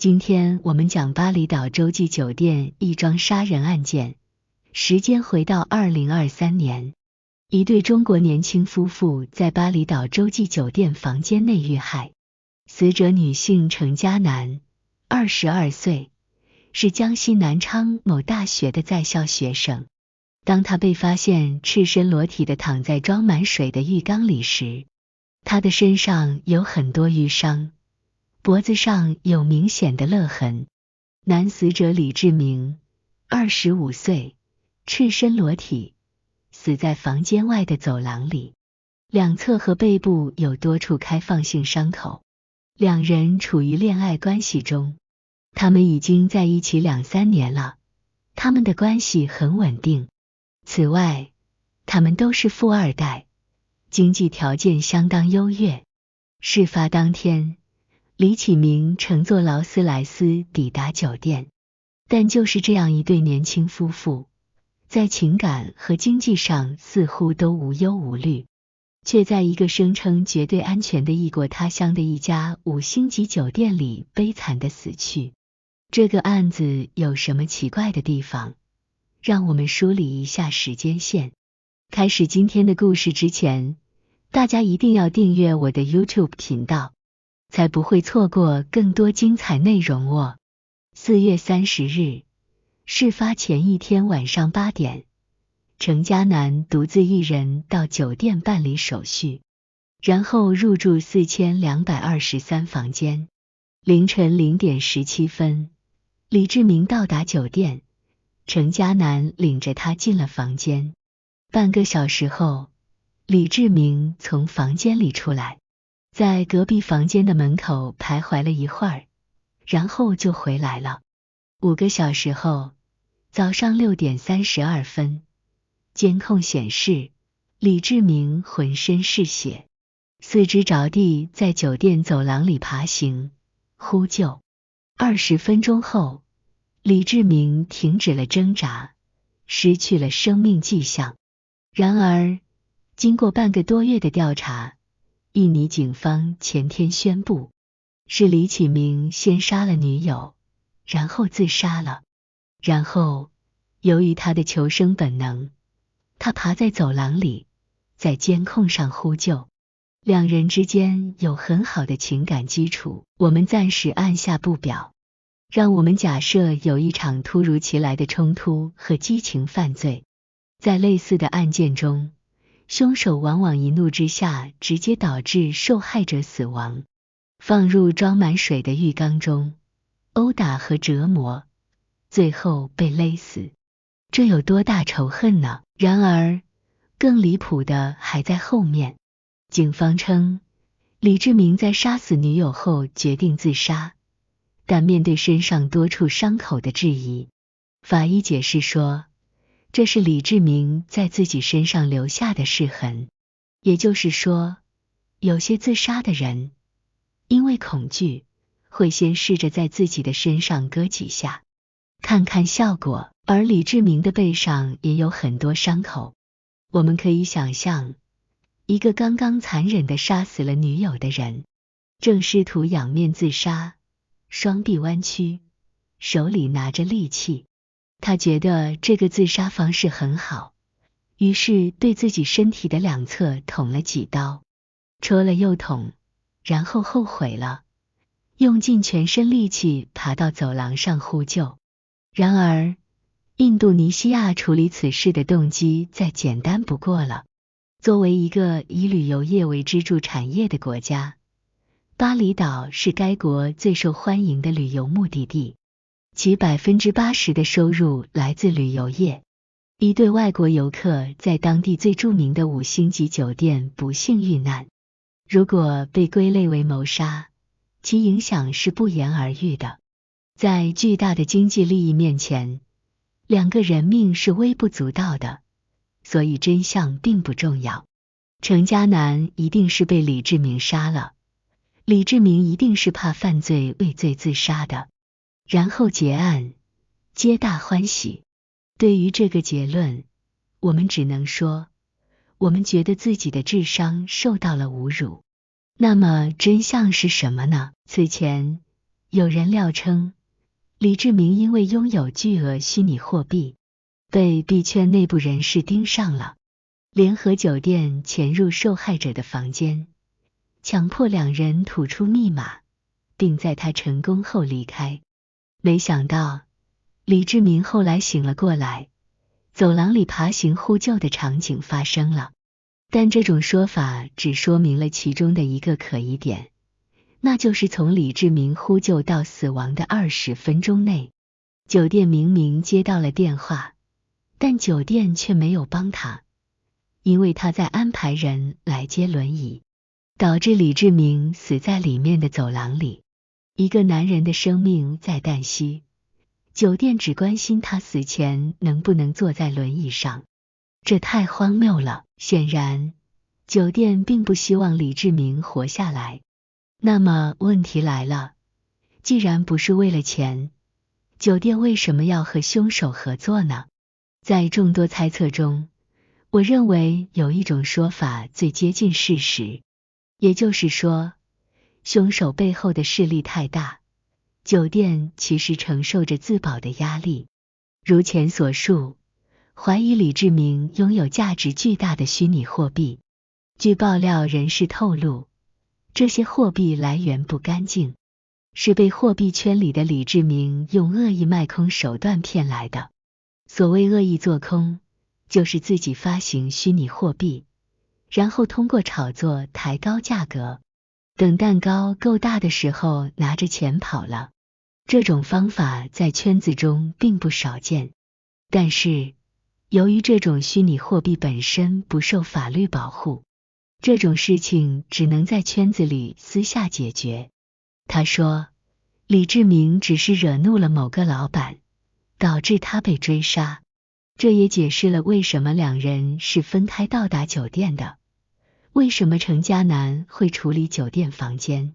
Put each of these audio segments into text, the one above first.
今天我们讲巴厘岛洲际酒店一桩杀人案件，时间回到2023年，一对中国年轻夫妇在巴厘岛洲际酒店房间内遇害。死者女性程嘉楠，22岁，是江西南昌某大学的在校学生。当她被发现赤身裸体地躺在装满水的浴缸里时，她的身上有很多瘀伤，脖子上有明显的勒痕。男死者李志明，25岁，赤身裸体，死在房间外的走廊里，两侧和背部有多处开放性伤口。两人处于恋爱关系中，他们已经在一起2-3年了，他们的关系很稳定。此外，他们都是富二代，经济条件相当优越。事发当天，李启明乘坐劳斯莱斯抵达酒店，但就是这样一对年轻夫妇，在情感和经济上似乎都无忧无虑，却在一个声称绝对安全的异国他乡的一家5星级酒店里悲惨地死去。这个案子有什么奇怪的地方？让我们梳理一下时间线。开始今天的故事之前，大家一定要订阅我的 YouTube 频道，才不会错过更多精彩内容哦。4月30日，事发前一天晚上8点，程嘉楠独自一人到酒店办理手续，然后入住4223房间。凌晨0点17分，李志明到达酒店，程嘉楠领着他进了房间。半个小时后，李志明从房间里出来，在隔壁房间的门口徘徊了一会儿，然后就回来了。5个小时后，早上6点32分，监控显示李志明浑身是血，四肢着地在酒店走廊里爬行呼救。20分钟后，李志明停止了挣扎，失去了生命迹象。然而，经过半个多月的调查，印尼警方前天宣布，是李启明先杀了女友，然后自杀了。然后，由于他的求生本能，他爬在走廊里，在监控上呼救。两人之间有很好的情感基础，我们暂时按下不表。让我们假设有一场突如其来的冲突和激情犯罪。在类似的案件中，凶手往往一怒之下直接导致受害者死亡，放入装满水的浴缸中，殴打和折磨，最后被勒死。这有多大仇恨呢？然而，更离谱的还在后面。警方称，李志明在杀死女友后决定自杀，但面对身上多处伤口的质疑，法医解释说，这是李志明在自己身上留下的拭痕。也就是说，有些自杀的人，因为恐惧，会先试着在自己的身上割几下，看看效果。而李志明的背上也有很多伤口。我们可以想象，一个刚刚残忍地杀死了女友的人，正试图仰面自杀，双臂弯曲，手里拿着利器。他觉得这个自杀方式很好，于是对自己身体的两侧捅了几刀，戳了又捅，然后后悔了，用尽全身力气爬到走廊上呼救。然而，印度尼西亚处理此事的动机再简单不过了。作为一个以旅游业为支柱产业的国家，巴厘岛是该国最受欢迎的旅游目的地，其80%的收入来自旅游业。一对外国游客在当地最著名的5星级酒店不幸遇难，如果被归类为谋杀，其影响是不言而喻的。在巨大的经济利益面前，2个人命是微不足道的，所以真相并不重要。程嘉楠一定是被李志明杀了，李志明一定是怕犯罪畏罪自杀的，然后结案，皆大欢喜。对于这个结论，我们只能说，我们觉得自己的智商受到了侮辱。那么真相是什么呢？此前，有人料称，李志明因为拥有巨额虚拟货币，被币圈内部人士盯上了，联合酒店潜入受害者的房间，强迫两人吐出密码，并在他成功后离开。没想到，李志明后来醒了过来，走廊里爬行呼救的场景发生了。但这种说法只说明了其中的一个可疑点，那就是从李志明呼救到死亡的20分钟内，酒店明明接到了电话，但酒店却没有帮他，因为他在安排人来接轮椅，导致李志明死在里面的走廊里。一个男人的生命在旦夕，酒店只关心他死前能不能坐在轮椅上，这太荒谬了。显然，酒店并不希望李志明活下来。那么问题来了，既然不是为了钱，酒店为什么要和凶手合作呢？在众多猜测中，我认为有一种说法最接近事实，也就是说，凶手背后的势力太大，酒店其实承受着自保的压力。如前所述，怀疑李志明拥有价值巨大的虚拟货币。据爆料人士透露，这些货币来源不干净，是被货币圈里的李志明用恶意卖空手段骗来的。所谓恶意做空，就是自己发行虚拟货币，然后通过炒作抬高价格，等蛋糕够大的时候拿着钱跑了。这种方法在圈子中并不少见，但是由于这种虚拟货币本身不受法律保护，这种事情只能在圈子里私下解决。他说，李志明只是惹怒了某个老板，导致他被追杀。这也解释了为什么两人是分开到达酒店的，为什么程家南会处理酒店房间，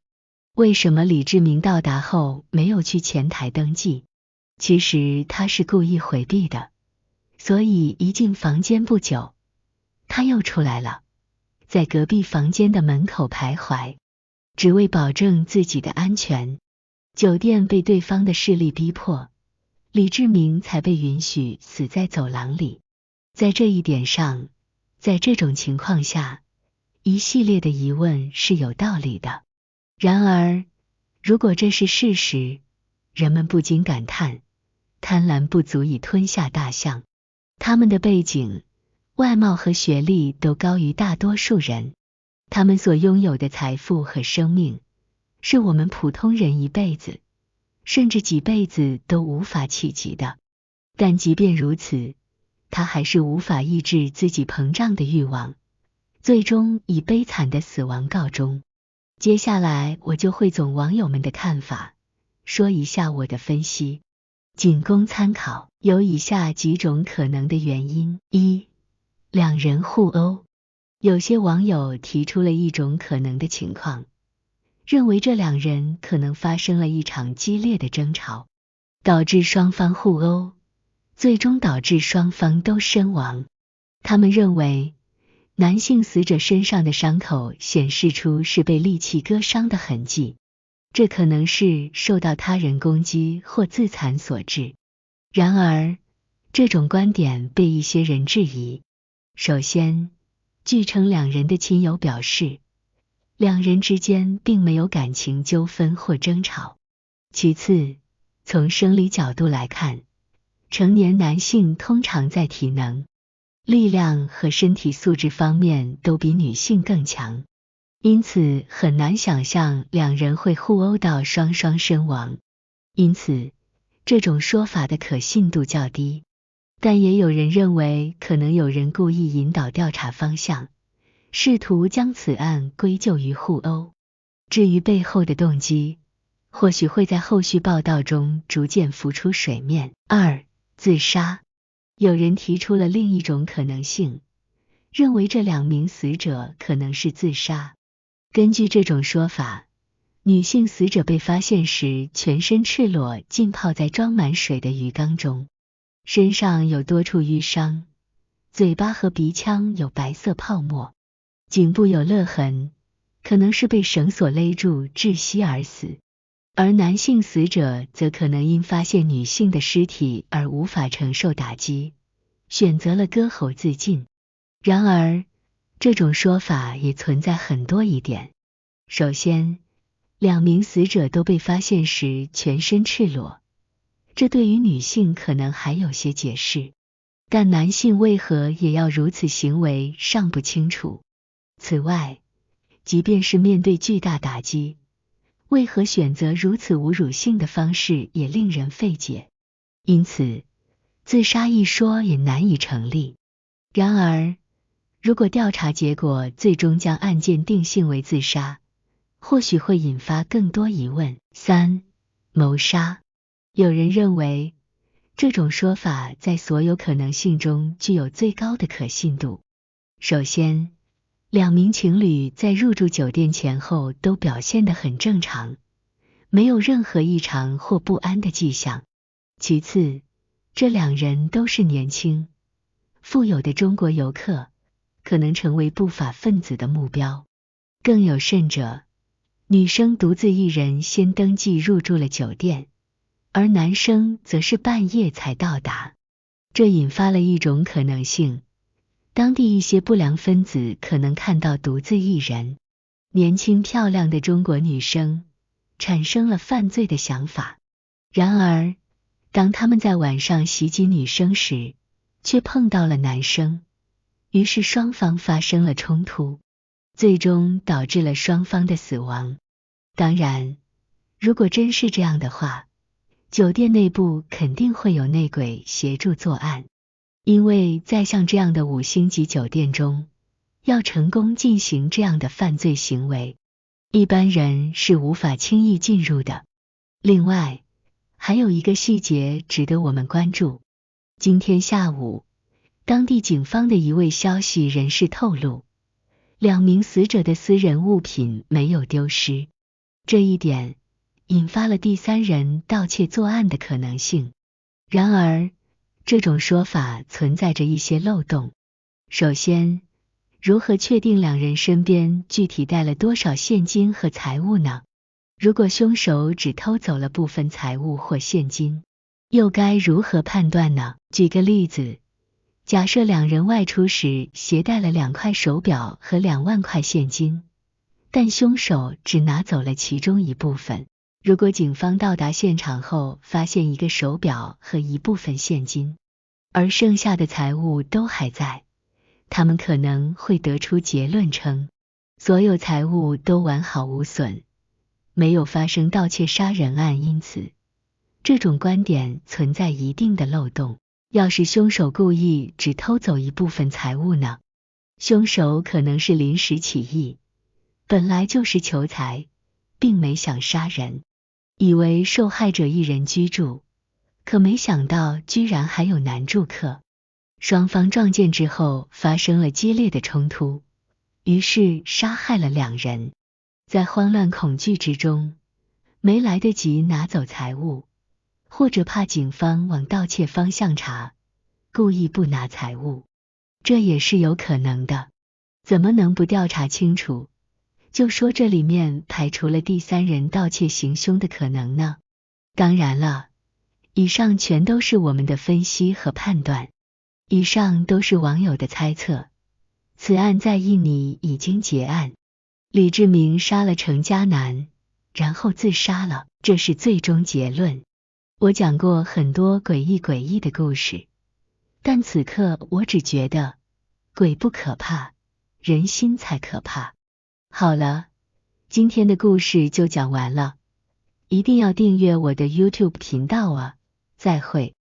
为什么李志明到达后没有去前台登记。其实他是故意回避的，所以一进房间不久，他又出来了，在隔壁房间的门口徘徊，只为保证自己的安全。酒店被对方的势力逼迫，李志明才被允许死在走廊里。在这一点上，在这种情况下，一系列的疑问是有道理的。然而，如果这是事实，人们不禁感叹，贪婪不足以吞下大象。他们的背景、外貌和学历都高于大多数人，他们所拥有的财富和生命，是我们普通人一辈子，甚至几辈子都无法企及的。但即便如此，他还是无法抑制自己膨胀的欲望，最终以悲惨的死亡告终。接下来我就汇总网友们的看法，说一下我的分析，仅供参考。有以下几种可能的原因：一、两人互殴。有些网友提出了一种可能的情况，认为这两人可能发生了一场激烈的争吵，导致双方互殴，最终导致双方都身亡。他们认为，男性死者身上的伤口显示出是被利器割伤的痕迹，这可能是受到他人攻击或自残所致。然而，这种观点被一些人质疑。首先，据称两人的亲友表示，两人之间并没有感情纠纷或争吵。其次，从生理角度来看，成年男性通常在体能、力量和身体素质方面都比女性更强，因此很难想象两人会互殴到双双身亡。因此，这种说法的可信度较低。但也有人认为，可能有人故意引导调查方向，试图将此案归咎于互殴。至于背后的动机，或许会在后续报道中逐渐浮出水面。二、自杀。有人提出了另一种可能性，认为这两名死者可能是自杀。根据这种说法，女性死者被发现时全身赤裸，浸泡在装满水的鱼缸中，身上有多处淤伤，嘴巴和鼻腔有白色泡沫，颈部有勒痕，可能是被绳索勒住窒息而死。而男性死者则可能因发现女性的尸体而无法承受打击，选择了割喉自尽。然而，这种说法也存在很多疑点。首先，2名死者都被发现时全身赤裸，这对于女性可能还有些解释，但男性为何也要如此行为尚不清楚。此外，即便是面对巨大打击，为何选择如此侮辱性的方式也令人费解。因此，自杀一说也难以成立。然而，如果调查结果最终将案件定性为自杀，或许会引发更多疑问。3. 谋杀。有人认为，这种说法在所有可能性中具有最高的可信度。首先，2名情侣在入住酒店前后都表现得很正常，没有任何异常或不安的迹象。其次，这2人都是年轻、富有的中国游客，可能成为不法分子的目标。更有甚者，女生独自一人先登记入住了酒店，而男生则是半夜才到达。这引发了一种可能性，当地一些不良分子可能看到独自一人、年轻漂亮的中国女生，产生了犯罪的想法。然而，当他们在晚上袭击女生时，却碰到了男生，于是双方发生了冲突，最终导致了双方的死亡。当然，如果真是这样的话，酒店内部肯定会有内鬼协助作案，因为在像这样的5星级酒店中，要成功进行这样的犯罪行为，一般人是无法轻易进入的。另外，还有一个细节值得我们关注。今天下午，当地警方的一位消息人士透露，2名死者的私人物品没有丢失，这一点引发了第3人盗窃作案的可能性。然而，这种说法存在着一些漏洞。首先，如何确定2人身边具体带了多少现金和财物呢？如果凶手只偷走了部分财物或现金，又该如何判断呢？举个例子，假设2人外出时携带了2块手表和2万块现金，但凶手只拿走了其中一部分。如果警方到达现场后发现一个手表和一部分现金，而剩下的财物都还在，他们可能会得出结论称，所有财物都完好无损，没有发生盗窃杀人案。因此，这种观点存在一定的漏洞。要是凶手故意只偷走一部分财物呢？凶手可能是临时起意，本来就是求财，并没想杀人，以为受害者一人居住，可没想到居然还有男住客。双方撞见之后发生了激烈的冲突，于是杀害了2人。在慌乱恐惧之中，没来得及拿走财物，或者怕警方往盗窃方向查，故意不拿财物，这也是有可能的。怎么能不调查清楚，就说这里面排除了第3人盗窃行凶的可能呢？当然了，以上全都是我们的分析和判断，以上都是网友的猜测。此案在印尼已经结案，李志明杀了程家南，然后自杀了，这是最终结论。我讲过很多诡异的故事，但此刻我只觉得鬼不可怕，人心才可怕。好了，今天的故事就讲完了，一定要订阅我的 YouTube 频道啊，再会。